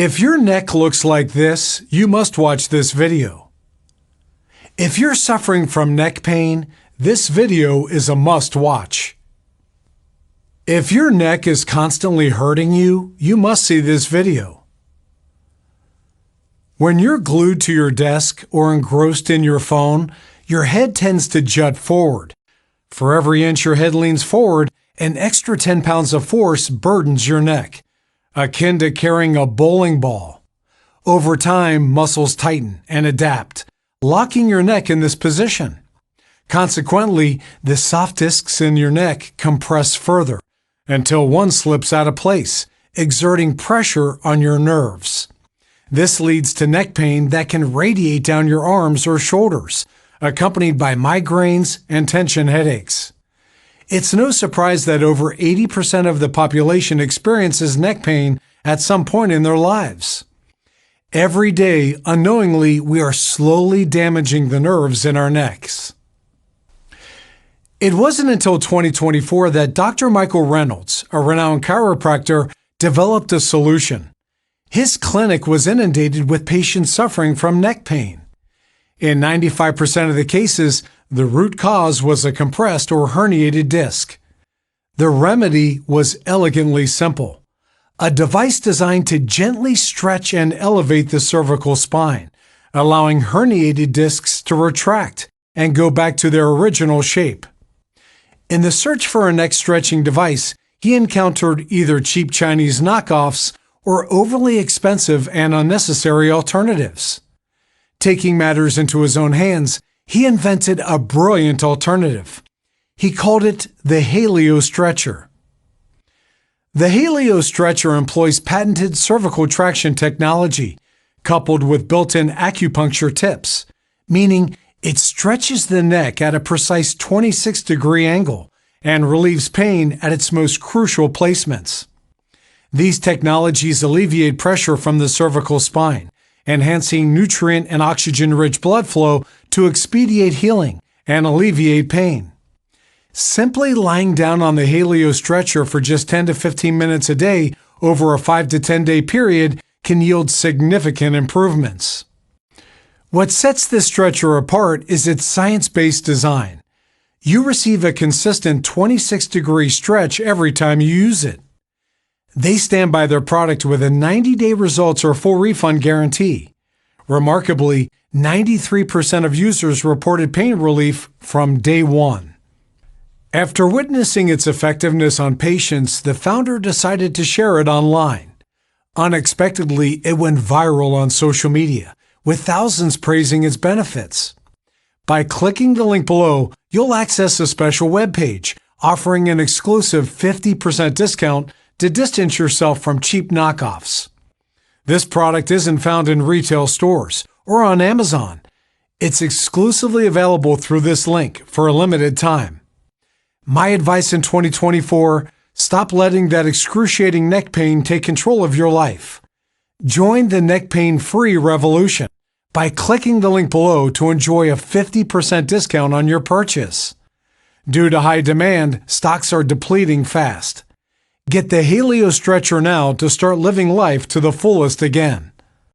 If your neck looks like this, you must watch this video. If you're suffering from neck pain, this video is a must-watch. If your neck is constantly hurting you, you must see this video. When you're glued to your desk or engrossed in your phone, your head tends to jut forward. For every inch your head leans forward, an extra 10 pounds of force burdens your neck, akin to carrying a bowling ball. Over time, muscles tighten and adapt, locking your neck in this position. Consequently, the soft discs in your neck compress further until one slips out of place, exerting pressure on your nerves. This leads to neck pain that can radiate down your arms or shoulders, accompanied by migraines and tension headaches. It's no surprise that over 80% of the population experiences neck pain at some point in their lives. Every day, unknowingly, we are slowly damaging the nerves in our necks. It wasn't until 2024 that Dr. Michael Reynolds, a renowned chiropractor, developed a solution. His clinic was inundated with patients suffering from neck pain. In 95% of the cases, the root cause was a compressed or herniated disc. The remedy was elegantly simple: a device designed to gently stretch and elevate the cervical spine, allowing herniated discs to retract and go back to their original shape. In the search for a neck stretching device, he encountered either cheap Chinese knockoffs or overly expensive and unnecessary alternatives. Taking matters into his own hands, he invented a brilliant alternative. He called it the Haleo Stretcher. The Haleo Stretcher employs patented cervical traction technology coupled with built-in acupuncture tips, meaning it stretches the neck at a precise 26-degree angle and relieves pain at its most crucial placements. These technologies alleviate pressure from the cervical spine, enhancing nutrient and oxygen-rich blood flow to expedite healing and alleviate pain. Simply lying down on the Haleo Stretcher for just 10 to 15 minutes a day over a 5 to 10 day period can yield significant improvements. What sets this stretcher apart is its science-based design. You receive a consistent 26-degree stretch every time you use it. They stand by their product with a 90-day results or full refund guarantee. Remarkably, 93% of users reported pain relief from day one. After witnessing its effectiveness on patients, the founder decided to share it online. Unexpectedly, it went viral on social media, with thousands praising its benefits. By clicking the link below, you'll access a special webpage offering an exclusive 50% discount to distance yourself from cheap knockoffs. This product isn't found in retail stores or on Amazon. It's exclusively available through this link for a limited time. My advice in 2024: stop letting that excruciating neck pain take control of your life. Join the neck pain-free revolution by clicking the link below to enjoy a 50% discount on your purchase. Due to high demand, stocks are depleting fast. Get the Haleo Stretcher now to start living life to the fullest again.